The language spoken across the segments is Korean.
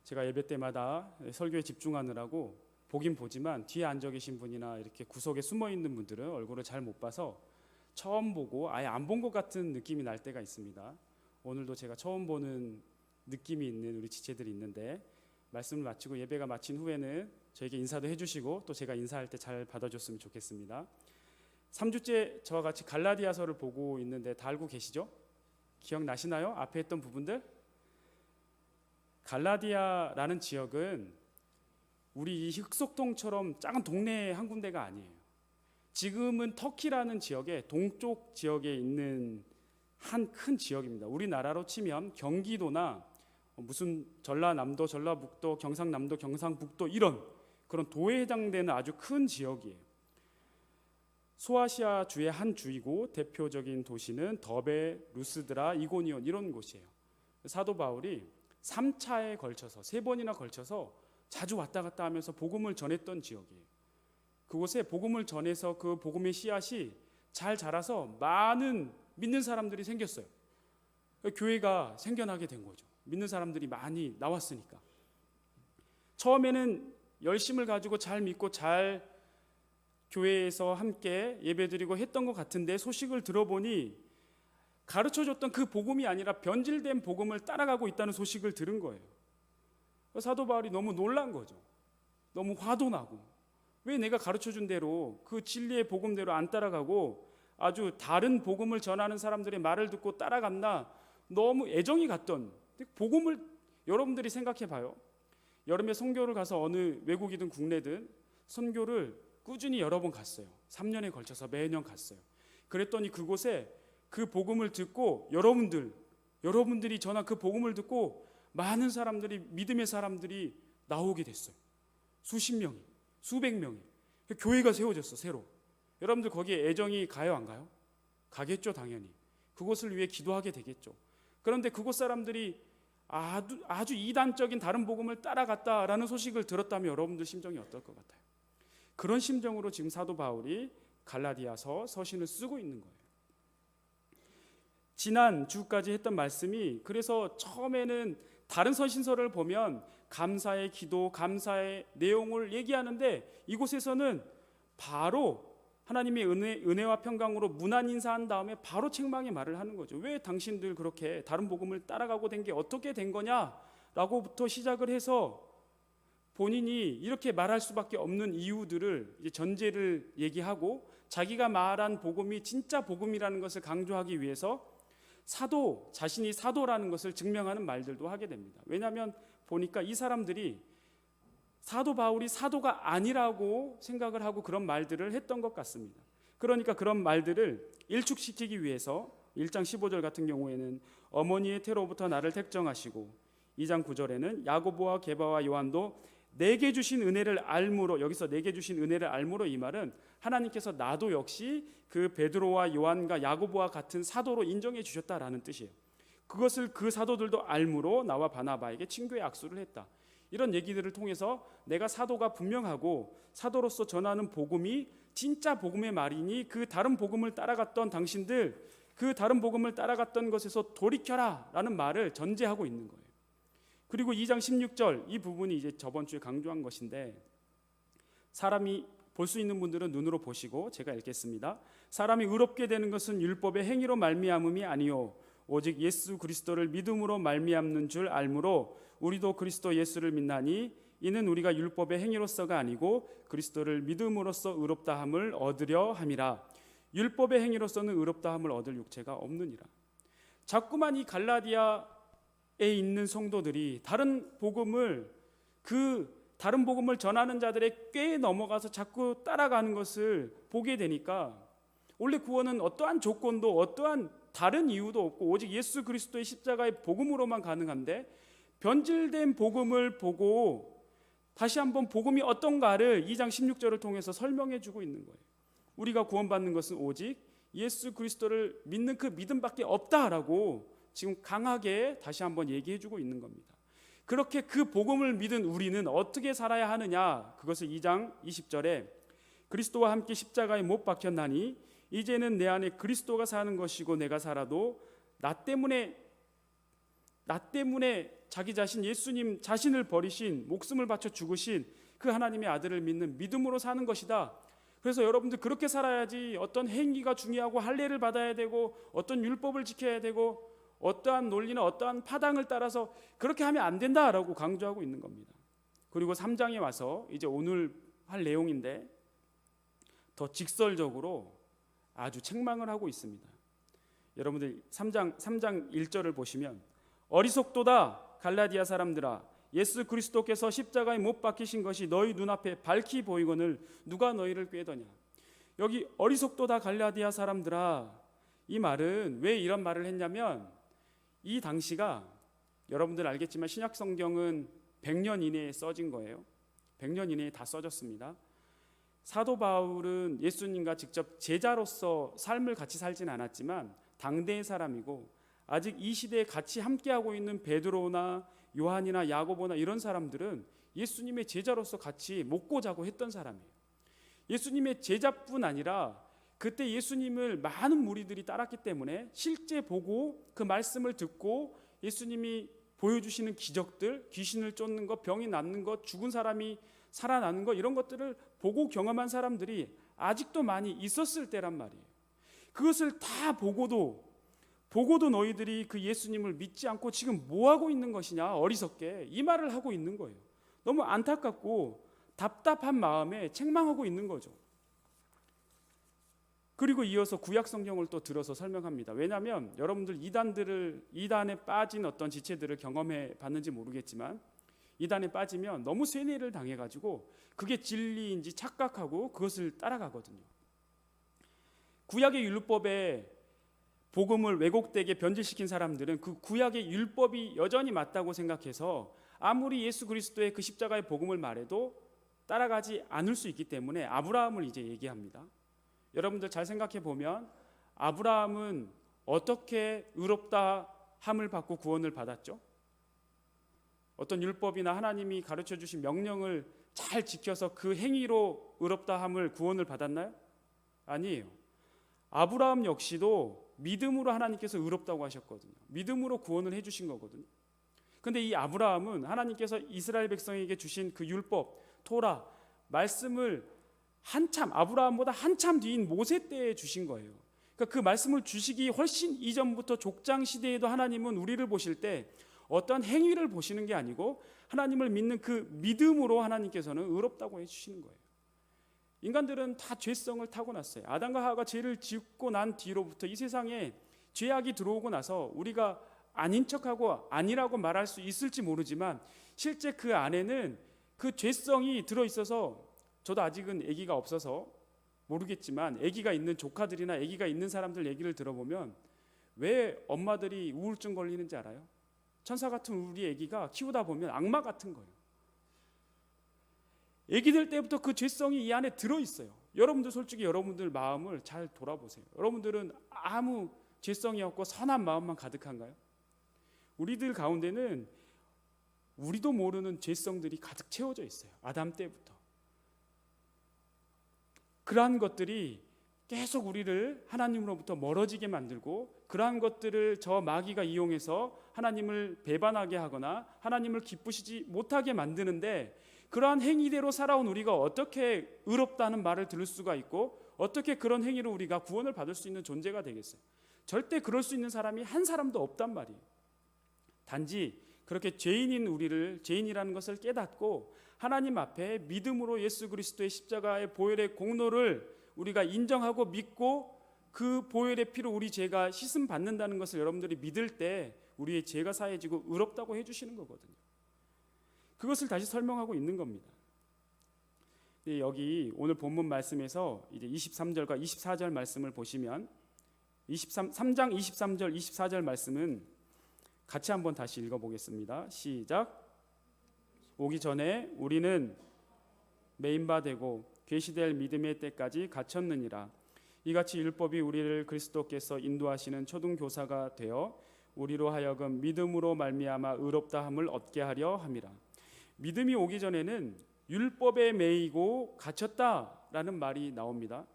제가 예배 때마다 설교에 집중하느라고 보긴 보지만 뒤에 앉아 계신 분이나 이렇게 구석에 숨어 있는 분들은 얼굴을 잘 못 봐서 처음 보고 아예 안 본 것 같은 느낌이 날 때가 있습니다. 오늘도 제가 처음 보는 느낌이 있는 우리 지체들이 있는데, 말씀을 마치고 예배가 마친 후에는 저에게 인사도 해주시고 또 제가 인사할 때 잘 받아줬으면 좋겠습니다. 3주째 저와 같이 갈라디아서를 보고 있는데 다 알고 계시죠? 기억나시나요? 앞에 했던 부분들? 갈라디아라는 지역은 우리 이 흑석동처럼 작은 동네 한 군데가 아니에요. 지금은 터키라는 지역의 동쪽 지역에 있는 한 큰 지역입니다. 우리나라로 치면 경기도나 무슨 전라남도, 전라북도, 경상남도, 경상북도 이런 그런 도에 해당되는 아주 큰 지역이에요. 소아시아 주의 한 주이고 대표적인 도시는 더베, 루스드라, 이고니온 이런 곳이에요. 사도 바울이 3차에 걸쳐서 3번이나 걸쳐서 자주 왔다 갔다 하면서 복음을 전했던 지역이에요. 그곳에 복음을 전해서 그 복음의 씨앗이 잘 자라서 많은 믿는 사람들이 생겼어요. 교회가 생겨나게 된 거죠. 믿는 사람들이 많이 나왔으니까. 처음에는 열심을 가지고 잘 믿고 잘 교회에서 함께 예배드리고 했던 것 같은데, 소식을 들어보니 가르쳐줬던 그 복음이 아니라 변질된 복음을 따라가고 있다는 소식을 들은 거예요. 사도 바울이 너무 놀란 거죠. 너무 화도 나고, 왜 내가 가르쳐준 대로 그 진리의 복음대로 안 따라가고 아주 다른 복음을 전하는 사람들의 말을 듣고 따라갔나, 너무 애정이 갔던 복음을. 여러분들이 생각해 봐요. 여름에 선교를 가서 어느 외국이든 국내든 선교를 꾸준히 여러 번 갔어요. 3년에 걸쳐서 매년 갔어요. 그랬더니 그곳에 그 복음을 듣고 여러분들이 전한 그 복음을 듣고 많은 사람들이, 믿음의 사람들이 나오게 됐어요. 수십 명이, 수백 명이. 교회가 세워졌어, 새로. 여러분들 거기에 애정이 가요, 안 가요? 가겠죠, 당연히. 그곳을 위해 기도하게 되겠죠. 그런데 그곳 사람들이 아주 이단적인 다른 복음을 따라갔다라는 소식을 들었다면 여러분들 심정이 어떨 것 같아요? 그런 심정으로 지금 사도 바울이 갈라디아서 서신을 쓰고 있는 거예요. 지난 주까지 했던 말씀이, 그래서 처음에는 다른 서신서를 보면 감사의 기도, 감사의 내용을 얘기하는데, 이곳에서는 바로 하나님의 은혜와 평강으로 문안 인사한 다음에 바로 책망의 말을 하는 거죠. 왜 당신들 그렇게 다른 복음을 따라가고 된 게 어떻게 된 거냐라고부터 시작을 해서 본인이 이렇게 말할 수밖에 없는 이유들을, 이제 전제를 얘기하고, 자기가 말한 복음이 진짜 복음이라는 것을 강조하기 위해서 자신이 사도라는 것을 증명하는 말들도 하게 됩니다. 왜냐하면 보니까 이 사람들이 사도 바울이 사도가 아니라고 생각을 하고 그런 말들을 했던 것 같습니다. 그러니까 그런 말들을 일축시키기 위해서 1장 15절 같은 경우에는 어머니의 태로부터 나를 택정하시고, 2장 9절에는 야고보와 게바와 요한도 내게 주신 은혜를 알므로, 여기서 내게 주신 은혜를 알므로, 이 말은 하나님께서 나도 역시 그 베드로와 요한과 야고보와 같은 사도로 인정해 주셨다라는 뜻이에요. 그것을 그 사도들도 알므로 나와 바나바에게 친교의 악수를 했다. 이런 얘기들을 통해서 내가 사도가 분명하고 사도로서 전하는 복음이 진짜 복음의 말이니 그 다른 복음을 따라갔던 당신들, 그 다른 복음을 따라갔던 것에서 돌이켜라 라는 말을 전제하고 있는 거예요. 그리고 2장 16절, 이 부분이 이제 저번 주에 강조한 것인데, 사람이 볼 수 있는 분들은 눈으로 보시고 제가 읽겠습니다. 사람이 의롭게 되는 것은 율법의 행위로 말미암음이 아니요 오직 예수 그리스도를 믿음으로 말미암는 줄 알므로 우리도 그리스도 예수를 믿나니 이는 우리가 율법의 행위로서가 아니고 그리스도를 믿음으로써 의롭다함을 얻으려 함이라. 율법의 행위로서는 의롭다함을 얻을 육체가 없느니라. 자꾸만 이 갈라디아에 있는 성도들이 다른 복음을 전하는 자들의 꾀에 넘어가서 자꾸 따라가는 것을 보게 되니까, 원래 구원은 어떠한 조건도 어떠한 다른 이유도 없고 오직 예수 그리스도의 십자가의 복음으로만 가능한데, 변질된 복음을 보고 다시 한번 복음이 어떤가를 2장 16절을 통해서 설명해 주고 있는 거예요. 우리가 구원받는 것은 오직 예수 그리스도를 믿는 그 믿음밖에 없다라고 지금 강하게 다시 한번 얘기해 주고 있는 겁니다. 그렇게 그 복음을 믿은 우리는 어떻게 살아야 하느냐, 그것을 2장 20절에 그리스도와 함께 십자가에 못 박혔나니 이제는 내 안에 그리스도가 사는 것이고 내가 살아도 나 때문에 나 때문에 자기 자신 예수님 자신을 버리신, 목숨을 바쳐 죽으신 그 하나님의 아들을 믿는 믿음으로 사는 것이다. 그래서 여러분들 그렇게 살아야지 어떤 행위가 중요하고 할례를 받아야 되고 어떤 율법을 지켜야 되고 어떠한 논리나 어떠한 파당을 따라서 그렇게 하면 안 된다라고 강조하고 있는 겁니다. 그리고 3장에 와서 이제 오늘 할 내용인데 더 직설적으로 아주 책망을 하고 있습니다. 여러분들 3장 1절을 보시면 어리석도다 갈라디아 사람들아, 예수 그리스도께서 십자가에 못 박히신 것이 너희 눈앞에 밝히 보이거늘 누가 너희를 꾀더냐. 여기 어리석도다 갈라디아 사람들아, 이 말은 왜 이런 말을 했냐면 이 당시가 여러분들 알겠지만 신약 성경은 100년 이내에 써진 거예요. 100년 이내에 다 써졌습니다. 사도 바울은 예수님과 직접 제자로서 삶을 같이 살진 않았지만 당대의 사람이고 아직 이 시대에 같이 함께하고 있는 베드로나 요한이나 야고보나 이런 사람들은 예수님의 제자로서 같이 먹고 자고 했던 사람이에요. 예수님의 제자뿐 아니라 그때 예수님을 많은 무리들이 따랐기 때문에 실제 보고 그 말씀을 듣고 예수님이 보여주시는 기적들, 귀신을 쫓는 것, 병이 낫는 것, 죽은 사람이 살아나는 것, 이런 것들을 보고 경험한 사람들이 아직도 많이 있었을 때란 말이에요. 그것을 다 보고도 너희들이 그 예수님을 믿지 않고 지금 뭐 하고 있는 것이냐, 어리석게, 이 말을 하고 있는 거예요. 너무 안타깝고 답답한 마음에 책망하고 있는 거죠. 그리고 이어서 구약 성경을 또 들어서 설명합니다. 왜냐하면 여러분들 이단에 빠진 어떤 지체들을 경험해 봤는지 모르겠지만 이단에 빠지면 너무 세뇌를 당해가지고 그게 진리인지 착각하고 그것을 따라가거든요. 구약의 율법에 복음을 왜곡되게 변질시킨 사람들은 그 구약의 율법이 여전히 맞다고 생각해서 아무리 예수 그리스도의 그 십자가의 복음을 말해도 따라가지 않을 수 있기 때문에 아브라함을 이제 얘기합니다. 여러분들 잘 생각해 보면 아브라함은 어떻게 의롭다 함을 받고 구원을 받았죠? 어떤 율법이나 하나님이 가르쳐 주신 명령을 잘 지켜서 그 행위로 의롭다 함을 구원을 받았나요? 아니에요. 아브라함 역시도 믿음으로 하나님께서 의롭다고 하셨거든요. 믿음으로 구원을 해주신 거거든요. 근데 이 아브라함은 하나님께서 이스라엘 백성에게 주신 그 율법, 토라, 말씀을 아브라함보다 한참 뒤인 모세 때에 주신 거예요. 그러니까 그 말씀을 주시기 훨씬 이전부터 족장 시대에도 하나님은 우리를 보실 때 어떤 행위를 보시는 게 아니고 하나님을 믿는 그 믿음으로 하나님께서는 의롭다고 해주시는 거예요. 인간들은 다 죄성을 타고났어요. 아담과 하와가 죄를 짓고 난 뒤로부터 이 세상에 죄악이 들어오고 나서 우리가 아닌 척하고 아니라고 말할 수 있을지 모르지만 실제 그 안에는 그 죄성이 들어있어서, 저도 아직은 아기가 없어서 모르겠지만 아기가 있는 조카들이나 아기가 있는 사람들 얘기를 들어보면 왜 엄마들이 우울증 걸리는지 알아요? 천사 같은 우리 아기가 키우다 보면 악마 같은 거예요. 아기들 때부터 그 죄성이 이 안에 들어있어요. 여러분들 솔직히 여러분들 마음을 잘 돌아보세요. 여러분들은 아무 죄성이 없고 선한 마음만 가득한가요? 우리들 가운데는 우리도 모르는 죄성들이 가득 채워져 있어요. 아담 때부터. 그러한 것들이 계속 우리를 하나님으로부터 멀어지게 만들고 그러한 것들을 저 마귀가 이용해서 하나님을 배반하게 하거나 하나님을 기쁘시지 못하게 만드는데, 그러한 행위대로 살아온 우리가 어떻게 의롭다는 말을 들을 수가 있고 어떻게 그런 행위로 우리가 구원을 받을 수 있는 존재가 되겠어요? 절대 그럴 수 있는 사람이 한 사람도 없단 말이에요. 단지 그렇게 죄인인 우리를 죄인이라는 것을 깨닫고 하나님 앞에 믿음으로 예수 그리스도의 십자가의 보혈의 공로를 우리가 인정하고 믿고 그 보혈의 피로 우리 죄가 씻음 받는다는 것을 여러분들이 믿을 때 우리의 죄가 사해지고 의롭다고 해주시는 거거든요. 그것을 다시 설명하고 있는 겁니다. 여기 오늘 본문 말씀에서 이제 23절과 24절 말씀을 보시면 3장 23절 24절 말씀은 같이 한번 다시 읽어보겠습니다. 시작. 오기 전에 우리는 메인바 되고 계시될 믿음의 때까지 갇혔느니라. 이같이 율법이 우리를 그리스도께서 인도하시는 초등교사가 되어 우리로 하여금 믿음으로 말미암아 의롭다 함을 얻게 하려 함이라. 믿음이 오기 전에는 율법에 매이고 갇혔다라는 말이 나옵니다.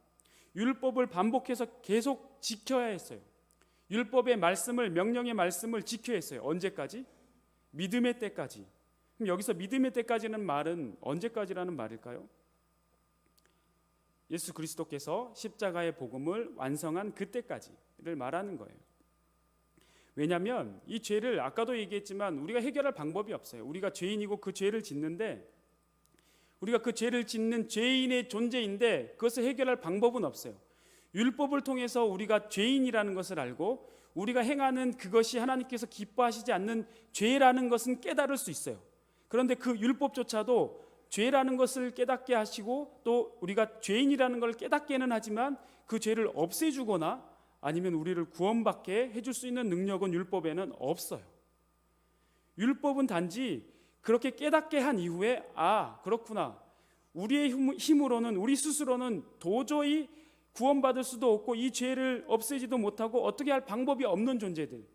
율법을 반복해서 계속 지켜야 했어요. 율법의 말씀을, 명령의 말씀을 지켜야 했어요. 언제까지? 믿음의 때까지. 그럼 여기서 믿음의 때까지는 말은 언제까지라는 말일까요? 예수 그리스도께서 십자가의 복음을 완성한 그때까지를 말하는 거예요. 왜냐하면 이 죄를 아까도 얘기했지만 우리가 해결할 방법이 없어요. 우리가 죄인이고 그 죄를 짓는데, 우리가 그 죄를 짓는 죄인의 존재인데 그것을 해결할 방법은 없어요. 율법을 통해서 우리가 죄인이라는 것을 알고 우리가 행하는 그것이 하나님께서 기뻐하시지 않는 죄라는 것은 깨달을 수 있어요. 그런데 그 율법조차도 죄라는 것을 깨닫게 하시고 또 우리가 죄인이라는 걸 깨닫게는 하지만 그 죄를 없애주거나 아니면 우리를 구원받게 해줄 수 있는 능력은 율법에는 없어요. 율법은 단지 그렇게 깨닫게 한 이후에 그렇구나, 우리의 힘으로는, 우리 스스로는 도저히 구원받을 수도 없고 이 죄를 없애지도 못하고 어떻게 할 방법이 없는 존재들,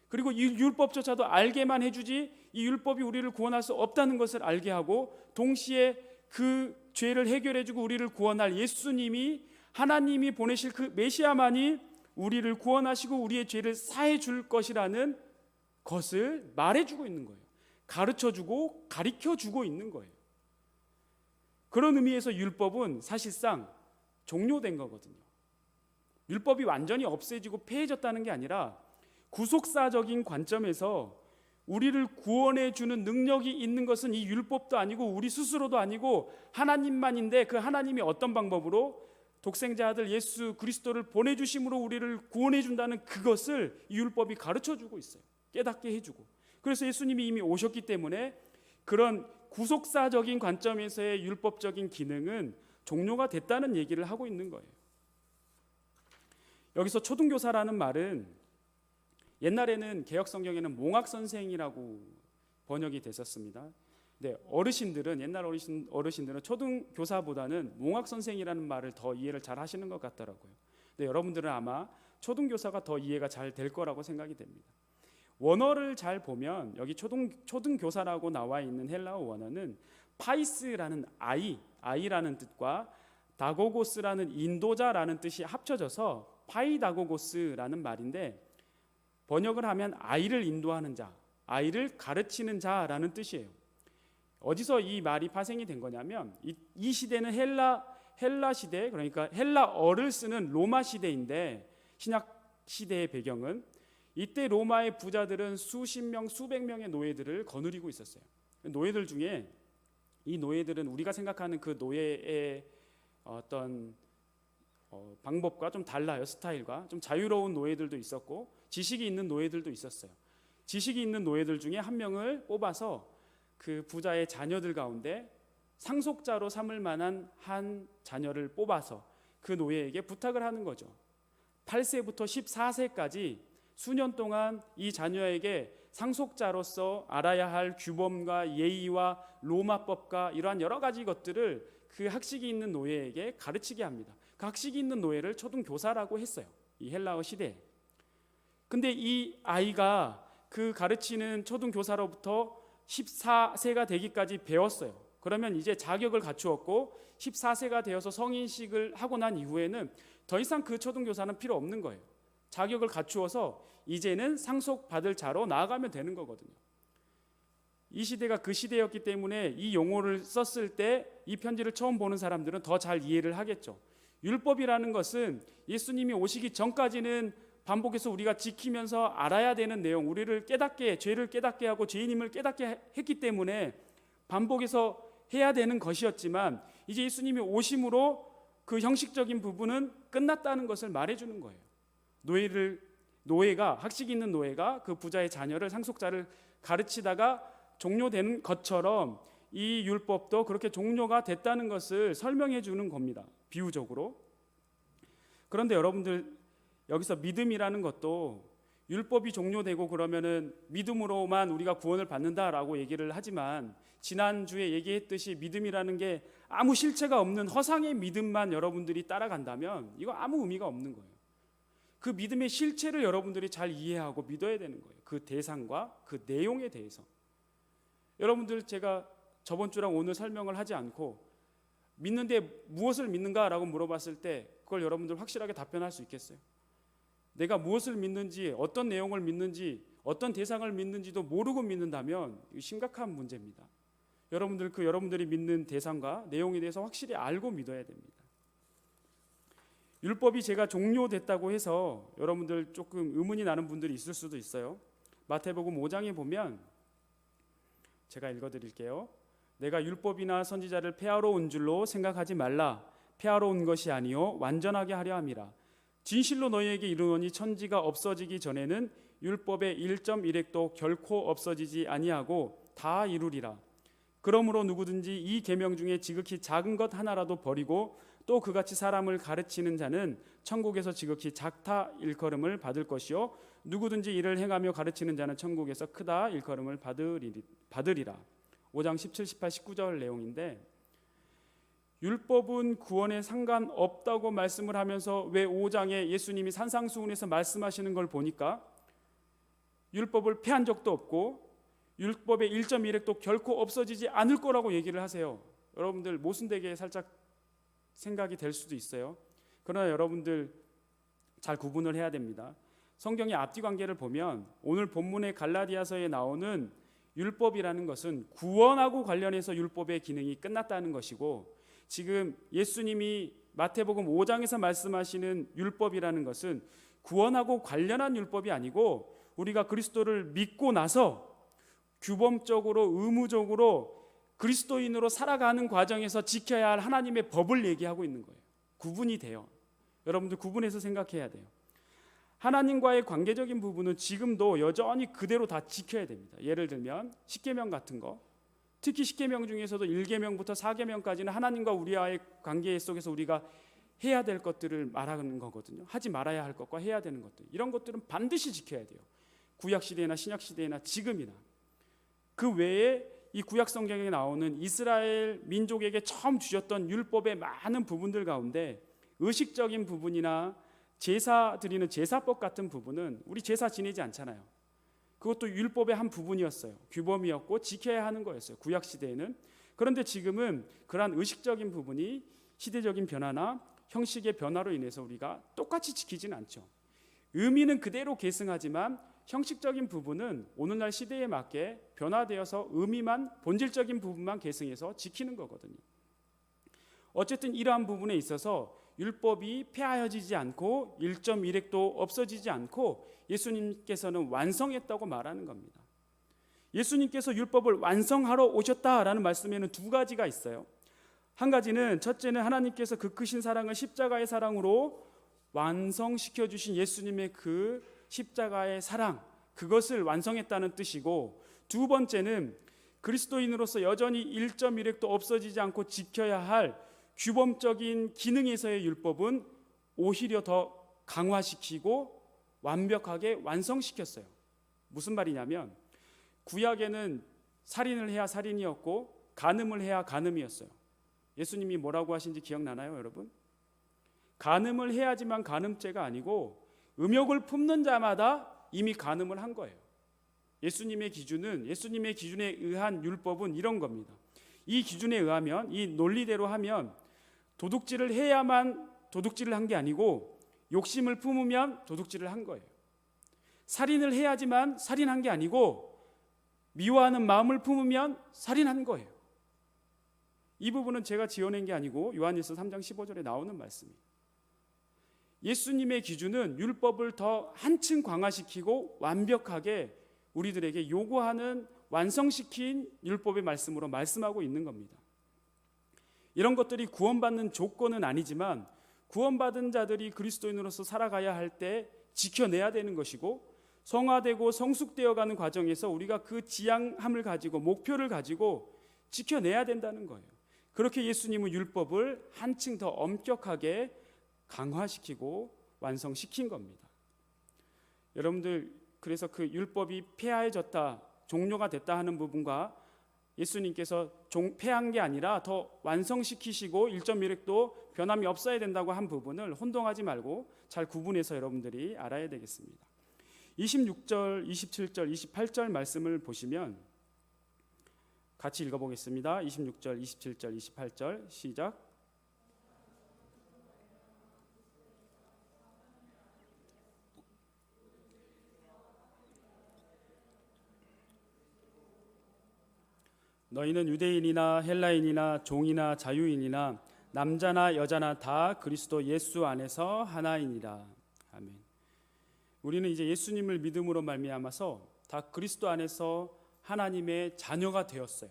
그리고 이 율법조차도 알게만 해주지 이 율법이 우리를 구원할 수 없다는 것을 알게 하고 동시에 그 죄를 해결해주고 우리를 구원할 예수님이, 하나님이 보내실 그 메시아만이 우리를 구원하시고 우리의 죄를 사해 줄 것이라는 것을 말해주고 있는 거예요. 가르쳐주고 가르쳐주고 있는 거예요. 그런 의미에서 율법은 사실상 종료된 거거든요. 율법이 완전히 없애지고 폐해졌다는 게 아니라 구속사적인 관점에서 우리를 구원해 주는 능력이 있는 것은 이 율법도 아니고 우리 스스로도 아니고 하나님만인데, 그 하나님이 어떤 방법으로 독생자 아들 예수 그리스도를 보내주심으로 우리를 구원해 준다는 그것을 이 율법이 가르쳐주고 있어요. 깨닫게 해주고. 그래서 예수님이 이미 오셨기 때문에 그런 구속사적인 관점에서의 율법적인 기능은 종료가 됐다는 얘기를 하고 있는 거예요. 여기서 초등교사라는 말은 옛날에는 개역성경에는 몽학선생이라고 번역이 됐었습니다. 네, 어르신들은, 옛날 어르신들은 초등교사보다는 몽학선생이라는 말을 더 이해를 잘 하시는 것 같더라고요. 네, 여러분들은 아마 초등교사가 더 이해가 잘 될 거라고 생각이 됩니다. 원어를 잘 보면 여기 초등교사라고 나와 있는 헬라어 원어는 파이스라는 아이라는 뜻과 다고고스라는 인도자라는 뜻이 합쳐져서 파이다고고스라는 말인데, 번역을 하면 아이를 인도하는 자, 아이를 가르치는 자라는 뜻이에요. 어디서 이 말이 파생이 된 거냐면 이 시대는 헬라 시대, 그러니까 헬라어를 쓰는 로마 시대인데, 신약 시대의 배경은 이때 로마의 부자들은 수십 명, 수백 명의 노예들을 거느리고 있었어요. 노예들 중에 이 노예들은 우리가 생각하는 그 노예의 어떤 방법과 좀 달라요. 스타일과 좀 자유로운 노예들도 있었고 지식이 있는 노예들도 있었어요. 지식이 있는 노예들 중에 한 명을 뽑아서 그 부자의 자녀들 가운데 상속자로 삼을 만한 한 자녀를 뽑아서 그 노예에게 부탁을 하는 거죠. 8세부터 14세까지 수년 동안 이 자녀에게 상속자로서 알아야 할 규범과 예의와 로마법과 이러한 여러 가지 것들을 그 학식이 있는 노예에게 가르치게 합니다. 그 학식이 있는 노예를 초등교사라고 했어요. 이 헬라어 시대에. 근데 이 아이가 그 가르치는 초등교사로부터 14세가 되기까지 배웠어요. 그러면 이제 자격을 갖추었고 14세가 되어서 성인식을 하고 난 이후에는 더 이상 그 초등교사는 필요 없는 거예요. 자격을 갖추어서 이제는 상속받을 자로 나아가면 되는 거거든요. 이 시대가 그 시대였기 때문에 이 용어를 썼을 때 이 편지를 처음 보는 사람들은 더 잘 이해를 하겠죠. 율법이라는 것은 예수님이 오시기 전까지는 반복해서 우리가 지키면서 알아야 되는 내용, 우리를 깨닫게, 죄를 깨닫게 하고 죄인임을 깨닫게 했기 때문에 반복해서 해야 되는 것이었지만, 이제 예수님이 오심으로 그 형식적인 부분은 끝났다는 것을 말해주는 거예요. 노예가, 학식 있는 노예가 그 부자의 자녀를, 상속자를 가르치다가 종료된 것처럼 이 율법도 그렇게 종료가 됐다는 것을 설명해 주는 겁니다. 비유적으로. 그런데 여러분들, 여기서 믿음이라는 것도 율법이 종료되고 그러면은 믿음으로만 우리가 구원을 받는다라고 얘기를 하지만, 지난주에 얘기했듯이 믿음이라는 게 아무 실체가 없는 허상의 믿음만 여러분들이 따라간다면 이거 아무 의미가 없는 거예요. 그 믿음의 실체를 여러분들이 잘 이해하고 믿어야 되는 거예요. 그 대상과 그 내용에 대해서. 여러분들, 제가 저번 주랑 오늘 설명을 하지 않고 믿는데 무엇을 믿는가라고 물어봤을 때 그걸 여러분들 확실하게 답변할 수 있겠어요? 내가 무엇을 믿는지, 어떤 내용을 믿는지, 어떤 대상을 믿는지도 모르고 믿는다면 심각한 문제입니다. 여러분들이 믿는 대상과 내용에 대해서 확실히 알고 믿어야 됩니다. 율법이 제가 종료됐다고 해서 여러분들 조금 의문이 나는 분들이 있을 수도 있어요. 마태복음 5장에 보면 제가 읽어드릴게요. 내가 율법이나 선지자를 폐하러 온 줄로 생각하지 말라. 폐하러 온 것이 아니요 완전하게 하려 함이라. 진실로 너희에게 이르노니 천지가 없어지기 전에는 율법의 1.1획도 결코 없어지지 아니하고 다 이루리라. 그러므로 누구든지 이 계명 중에 지극히 작은 것 하나라도 버리고 또 그같이 사람을 가르치는 자는 천국에서 지극히 작다 일컬음을 받을 것이요 누구든지 이를 행하며 가르치는 자는 천국에서 크다 일컬음을 받으리라. 5장 17, 18, 19절 내용인데, 율법은 구원에 상관없다고 말씀을 하면서 왜 5장에 예수님이 산상수훈에서 말씀하시는 걸 보니까 율법을 폐한 적도 없고 율법의 1.1획도 결코 없어지지 않을 거라고 얘기를 하세요. 여러분들 모순되게 살짝 생각이 될 수도 있어요. 그러나 여러분들 잘 구분을 해야 됩니다. 성경의 앞뒤 관계를 보면 오늘 본문의 갈라디아서에 나오는 율법이라는 것은 구원하고 관련해서 율법의 기능이 끝났다는 것이고, 지금 예수님이 마태복음 5장에서 말씀하시는 율법이라는 것은 구원하고 관련한 율법이 아니고 우리가 그리스도를 믿고 나서 규범적으로 의무적으로 그리스도인으로 살아가는 과정에서 지켜야 할 하나님의 법을 얘기하고 있는 거예요. 구분이 돼요. 여러분들 구분해서 생각해야 돼요. 하나님과의 관계적인 부분은 지금도 여전히 그대로 다 지켜야 됩니다. 예를 들면 십계명 같은 거, 특히 십계명 중에서도 1계명부터 4계명까지는 하나님과 우리와의 관계 속에서 우리가 해야 될 것들을 말하는 거거든요. 하지 말아야 할 것과 해야 되는 것들, 이런 것들은 반드시 지켜야 돼요. 구약시대나 신약시대나 지금이나. 그 외에 이 구약 성경에 나오는 이스라엘 민족에게 처음 주셨던 율법의 많은 부분들 가운데 의식적인 부분이나 제사 드리는 제사법 같은 부분은 우리 제사 지내지 않잖아요. 그것도 율법의 한 부분이었어요. 규범이었고 지켜야 하는 거였어요, 구약 시대에는. 그런데 지금은 그러한 의식적인 부분이 시대적인 변화나 형식의 변화로 인해서 우리가 똑같이 지키지는 않죠. 의미는 그대로 계승하지만 형식적인 부분은 오늘날 시대에 맞게 변화되어서 의미만, 본질적인 부분만 계승해서 지키는 거거든요. 어쨌든 이러한 부분에 있어서 율법이 폐하여지지 않고 1.1획도 없어지지 않고 예수님께서는 완성했다고 말하는 겁니다. 예수님께서 율법을 완성하러 오셨다라는 말씀에는 두 가지가 있어요. 한 가지는, 첫째는 하나님께서 그 크신 사랑을 십자가의 사랑으로 완성시켜 주신 예수님의 그 십자가의 사랑, 그것을 완성했다는 뜻이고, 두 번째는 그리스도인으로서 여전히 1.1획도 없어지지 않고 지켜야 할 규범적인 기능에서의 율법은 오히려 더 강화시키고 완벽하게 완성시켰어요. 무슨 말이냐면, 구약에는 살인을 해야 살인이었고 간음을 해야 간음이었어요. 예수님이 뭐라고 하신지 기억나나요, 여러분? 간음을 해야지만 간음죄가 아니고 음욕을 품는 자마다 이미 간음을 한 거예요. 예수님의 기준에 의한 율법은 이런 겁니다. 이 기준에 의하면, 이 논리대로 하면 도둑질을 해야만 도둑질을 한 게 아니고 욕심을 품으면 도둑질을 한 거예요. 살인을 해야지만 살인한 게 아니고 미워하는 마음을 품으면 살인한 거예요. 이 부분은 제가 지어낸 게 아니고 요한일서 3장 15절에 나오는 말씀이에요. 예수님의 기준은 율법을 더 한층 강화시키고 완벽하게 우리들에게 요구하는 완성시킨 율법의 말씀으로 말씀하고 있는 겁니다. 이런 것들이 구원받는 조건은 아니지만 구원받은 자들이 그리스도인으로서 살아가야 할 때 지켜내야 되는 것이고, 성화되고 성숙되어가는 과정에서 우리가 그 지향함을 가지고 목표를 가지고 지켜내야 된다는 거예요. 그렇게 예수님은 율법을 한층 더 엄격하게 강화시키고 완성시킨 겁니다. 여러분들, 그래서 그 율법이 폐하해졌다, 종료가 됐다 하는 부분과 예수님께서 폐한 게 아니라 더 완성시키시고 1.1획도 변함이 없어야 된다고 한 부분을 혼동하지 말고 잘 구분해서 여러분들이 알아야 되겠습니다. 26절, 27절, 28절 말씀을 보시면 같이 읽어보겠습니다. 26절, 27절, 28절 시작. 너희는 유대인이나 헬라인이나 종이나 자유인이나 남자나 여자나 다 그리스도 예수 안에서 하나이니라. 아멘. 우리는 이제 예수님을 믿음으로 말미암아서 다 그리스도 안에서 하나님의 자녀가 되었어요.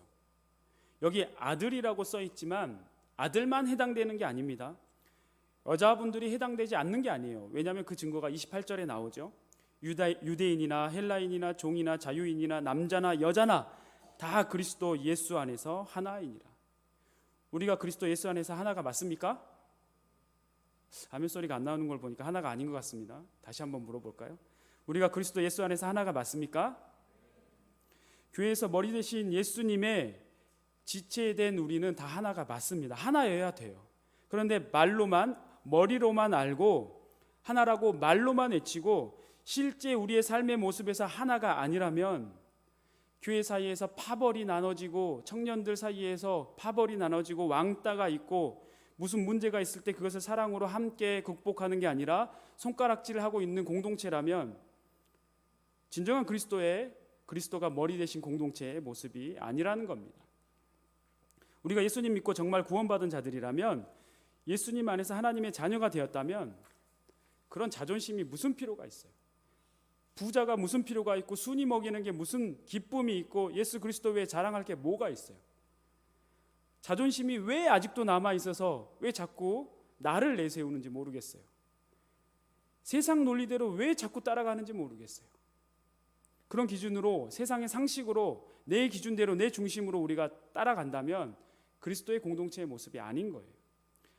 여기 아들이라고 써 있지만 아들만 해당되는 게 아닙니다. 여자분들이 해당되지 않는 게 아니에요. 왜냐하면 그 증거가 28절에 나오죠. 유대인이나 헬라인이나 종이나 자유인이나 남자나 여자나 다 그리스도 예수 안에서 하나이니라. 우리가 그리스도 예수 안에서 하나가 맞습니까? 아멘 소리가 안 나오는 걸 보니까 하나가 아닌 것 같습니다. 다시 한번 물어볼까요? 우리가 그리스도 예수 안에서 하나가 맞습니까? 교회에서 머리 대신 예수님의 지체된 우리는 다 하나가 맞습니다. 하나여야 돼요. 그런데 말로만, 머리로만 알고 하나라고 말로만 외치고 실제 우리의 삶의 모습에서 하나가 아니라면 교회 사이에서 파벌이 나눠지고 청년들 사이에서 파벌이 나눠지고 왕따가 있고 무슨 문제가 있을 때 그것을 사랑으로 함께 극복하는 게 아니라 손가락질을 하고 있는 공동체라면 진정한 그리스도가 머리 대신 공동체의 모습이 아니라는 겁니다. 우리가 예수님 믿고 정말 구원받은 자들이라면 예수님 안에서 하나님의 자녀가 되었다면 그런 자존심이 무슨 필요가 있어요? 부자가 무슨 필요가 있고 순위 먹이는 게 무슨 기쁨이 있고 예수 그리스도 외에 자랑할 게 뭐가 있어요? 자존심이 왜 아직도 남아 있어서 왜 자꾸 나를 내세우는지 모르겠어요. 세상 논리대로 왜 자꾸 따라가는지 모르겠어요. 그런 기준으로 세상의 상식으로 내 기준대로 내 중심으로 우리가 따라간다면 그리스도의 공동체의 모습이 아닌 거예요.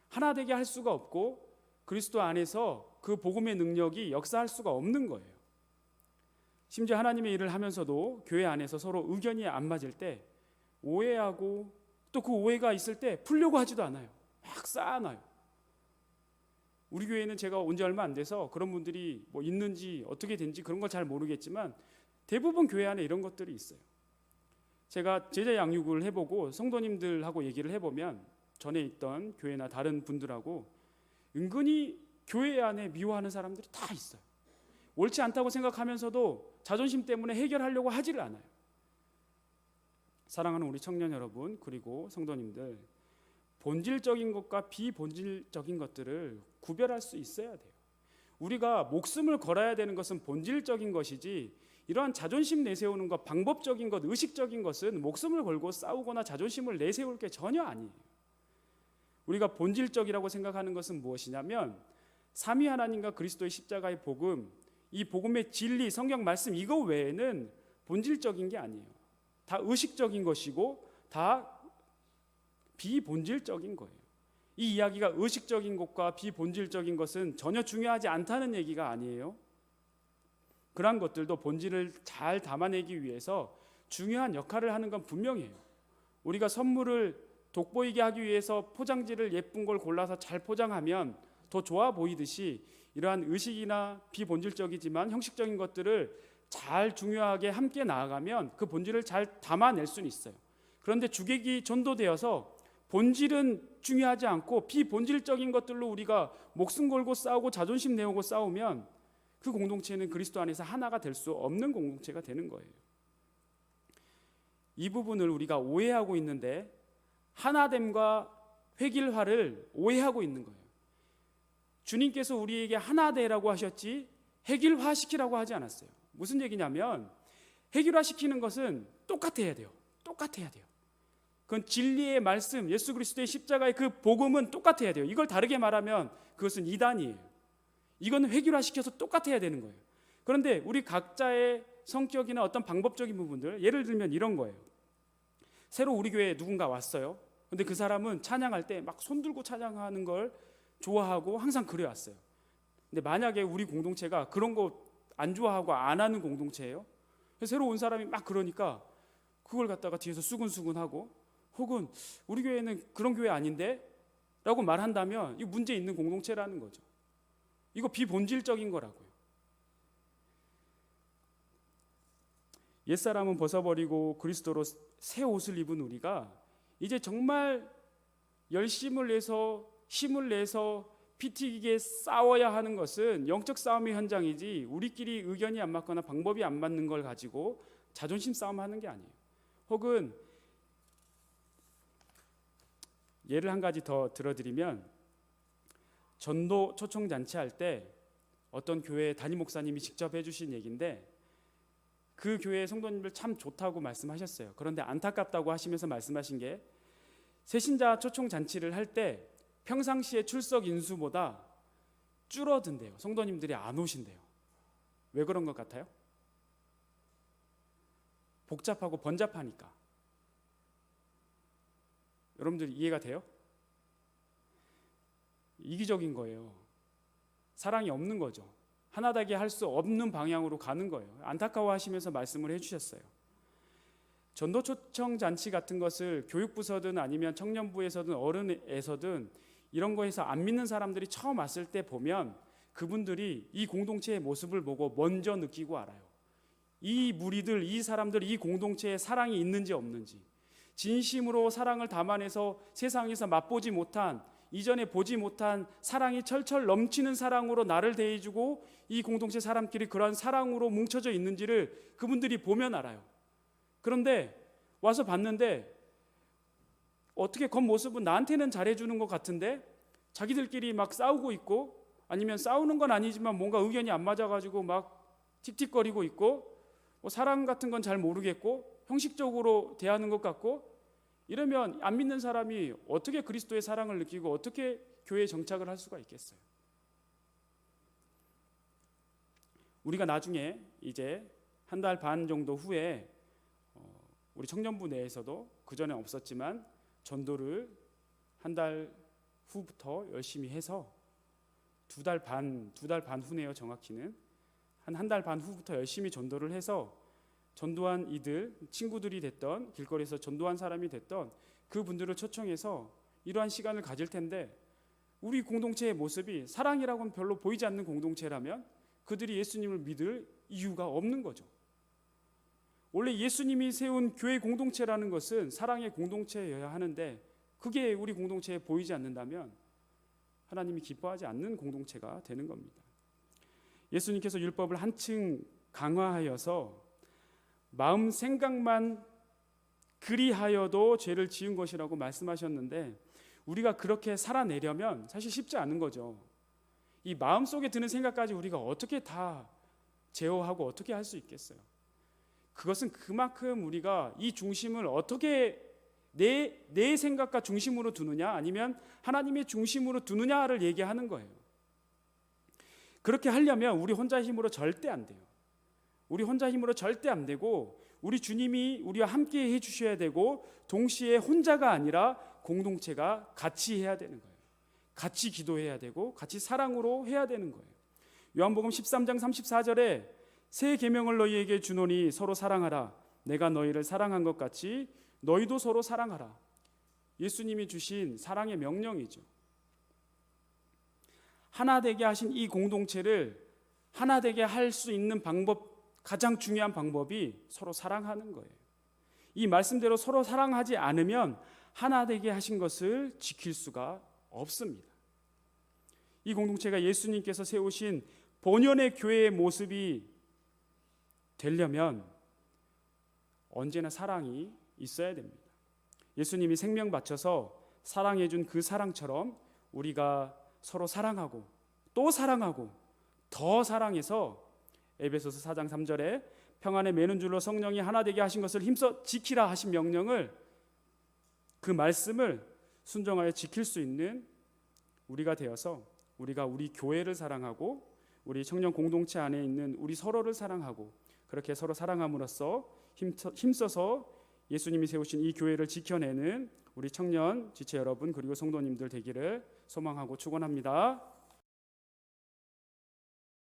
하나 되게 할 수가 없고 그리스도 안에서 그 복음의 능력이 역사할 수가 없는 거예요. 심지어 하나님의 일을 하면서도 교회 안에서 서로 의견이 안 맞을 때 오해하고 또 그 오해가 있을 때 풀려고 하지도 않아요. 막 쌓아놔요. 우리 교회는 제가 온 지 얼마 안 돼서 그런 분들이 뭐 있는지 어떻게 된지 그런 걸 잘 모르겠지만 대부분 교회 안에 이런 것들이 있어요. 제가 제자 양육을 해보고 성도님들하고 얘기를 해보면 전에 있던 교회나 다른 분들하고 은근히 교회 안에 미워하는 사람들이 다 있어요. 옳지 않다고 생각하면서도 자존심 때문에 해결하려고 하지를 않아요. 사랑하는 우리 청년 여러분 그리고 성도님들, 본질적인 것과 비본질적인 것들을 구별할 수 있어야 돼요. 우리가 목숨을 걸어야 되는 것은 본질적인 것이지 이러한 자존심 내세우는 것, 방법적인 것, 의식적인 것은 목숨을 걸고 싸우거나 자존심을 내세울 게 전혀 아니에요. 우리가 본질적이라고 생각하는 것은 무엇이냐면 삼위 하나님과 그리스도의 십자가의 복음, 이 복음의 진리, 성경 말씀 이거 외에는 본질적인 게 아니에요. 다 의식적인 것이고 다 비본질적인 거예요. 이 이야기가 의식적인 것과 비본질적인 것은 전혀 중요하지 않다는 얘기가 아니에요. 그러한 것들도 본질을 잘 담아내기 위해서 중요한 역할을 하는 건 분명해요. 우리가 선물을 돋보이게 하기 위해서 포장지를 예쁜 걸 골라서 잘 포장하면 더 좋아 보이듯이 이러한 의식이나 비본질적이지만 형식적인 것들을 잘 중요하게 함께 나아가면 그 본질을 잘 담아낼 수는 있어요. 그런데 주객이 전도되어서 본질은 중요하지 않고 비본질적인 것들로 우리가 목숨 걸고 싸우고 자존심 내오고 싸우면 그 공동체는 그리스도 안에서 하나가 될 수 없는 공동체가 되는 거예요. 이 부분을 우리가 오해하고 있는데 하나됨과 획일화를 오해하고 있는 거예요. 주님께서 우리에게 하나되라고 하셨지 획일화시키라고 하지 않았어요. 무슨 얘기냐면 획일화시키는 것은 똑같아야 돼요. 똑같아야 돼요. 그건 진리의 말씀, 예수 그리스도의 십자가의 그 복음은 똑같아야 돼요. 이걸 다르게 말하면 그것은 이단이에요. 이건 획일화시켜서 똑같아야 되는 거예요. 그런데 우리 각자의 성격이나 어떤 방법적인 부분들, 예를 들면 이런 거예요. 새로 우리 교회에 누군가 왔어요. 근데 그 사람은 찬양할 때 막 손 들고 찬양하는 걸 좋아하고 항상 그래왔어요. 근데 만약에 우리 공동체가 그런 거 안 좋아하고 안 하는 공동체예요. 새로 온 사람이 막 그러니까 그걸 갖다가 뒤에서 수근수근하고 혹은 우리 교회는 그런 교회 아닌데? 라고 말한다면 이거 문제 있는 공동체라는 거죠. 이거 비본질적인 거라고요. 옛사람은 벗어버리고 그리스도로 새 옷을 입은 우리가 이제 정말 열심을 내서 힘을 내서 피 튀기게 싸워야 하는 것은 영적 싸움의 현장이지 우리끼리 의견이 안 맞거나 방법이 안 맞는 걸 가지고 자존심 싸움하는 게 아니에요. 혹은 예를 한 가지 더 들어드리면 전도 초청 잔치 할 때 어떤 교회 담임 목사님이 직접 해주신 얘기인데 그 교회 성도님들 참 좋다고 말씀하셨어요. 그런데 안타깝다고 하시면서 말씀하신 게 새신자 초청 잔치를 할 때 평상시의 출석 인수보다 줄어든대요. 성도님들이 안 오신대요. 왜 그런 것 같아요? 복잡하고 번잡하니까. 여러분들 이해가 돼요? 이기적인 거예요. 사랑이 없는 거죠. 하나되게 할 수 없는 방향으로 가는 거예요. 안타까워하시면서 말씀을 해주셨어요. 전도 초청 잔치 같은 것을 교육부서든 아니면 청년부에서든 어른에서든 이런 거에서 안 믿는 사람들이 처음 왔을 때 보면 그분들이 이 공동체의 모습을 보고 먼저 느끼고 알아요. 이 무리들, 이 사람들, 이 공동체에 사랑이 있는지 없는지, 진심으로 사랑을 담아내서 세상에서 맛보지 못한, 이전에 보지 못한 사랑이 철철 넘치는 사랑으로 나를 대해주고 이 공동체 사람끼리 그러한 사랑으로 뭉쳐져 있는지를 그분들이 보면 알아요. 그런데 와서 봤는데 어떻게 겉모습은 나한테는 잘해주는 것 같은데 자기들끼리 막 싸우고 있고, 아니면 싸우는 건 아니지만 뭔가 의견이 안 맞아가지고 막 틱틱거리고 있고, 뭐 사랑 같은 건 잘 모르겠고 형식적으로 대하는 것 같고, 이러면 안 믿는 사람이 어떻게 그리스도의 사랑을 느끼고 어떻게 교회에 정착을 할 수가 있겠어요? 우리가 나중에 이제 한 달 반 정도 후에 우리 청년부 내에서도 그전에 없었지만 전도를 한 달 후부터 열심히 해서 두 달 반 후네요. 정확히는 한 달 반 후부터 열심히 전도를 해서 전도한 이들, 친구들이 됐던, 길거리에서 전도한 사람이 됐던 그분들을 초청해서 이러한 시간을 가질 텐데, 우리 공동체의 모습이 사랑이라고는 별로 보이지 않는 공동체라면 그들이 예수님을 믿을 이유가 없는 거죠. 원래 예수님이 세운 교회 공동체라는 것은 사랑의 공동체여야 하는데 그게 우리 공동체에 보이지 않는다면 하나님이 기뻐하지 않는 공동체가 되는 겁니다. 예수님께서 율법을 한층 강화하여서 마음 생각만 그리하여도 죄를 지은 것이라고 말씀하셨는데, 우리가 그렇게 살아내려면 사실 쉽지 않은 거죠. 이 마음속에 드는 생각까지 우리가 어떻게 다 제어하고 어떻게 할 수 있겠어요? 그것은 그만큼 우리가 이 중심을 어떻게 내 생각과 중심으로 두느냐 아니면 하나님의 중심으로 두느냐를 얘기하는 거예요. 그렇게 하려면 우리 혼자 힘으로 절대 안 돼요. 우리 혼자 힘으로 절대 안 되고, 우리 주님이 우리와 함께 해주셔야 되고, 동시에 혼자가 아니라 공동체가 같이 해야 되는 거예요. 같이 기도해야 되고 같이 사랑으로 해야 되는 거예요. 요한복음 13장 34절에 새 계명을 너희에게 주노니 서로 사랑하라. 내가 너희를 사랑한 것 같이 너희도 서로 사랑하라. 예수님이 주신 사랑의 명령이죠. 하나 되게 하신 이 공동체를 하나 되게 할 수 있는 방법, 가장 중요한 방법이 서로 사랑하는 거예요. 이 말씀대로 서로 사랑하지 않으면 하나 되게 하신 것을 지킬 수가 없습니다. 이 공동체가 예수님께서 세우신 본연의 교회의 모습이 되려면 언제나 사랑이 있어야 됩니다. 예수님이 생명 바쳐서 사랑해 준 그 사랑처럼 우리가 서로 사랑하고 또 사랑하고 더 사랑해서 에베소서 4장 3절에 평안에 매는 줄로 성령이 하나 되게 하신 것을 힘써 지키라 하신 명령을, 그 말씀을 순종하여 지킬 수 있는 우리가 되어서 우리가 우리 교회를 사랑하고 우리 청년 공동체 안에 있는 우리 서로를 사랑하고 그렇게 서로 사랑함으로써 힘써서 예수님이 세우신 이 교회를 지켜내는 우리 청년 지체 여러분 그리고 성도님들 되기를 소망하고 축원합니다.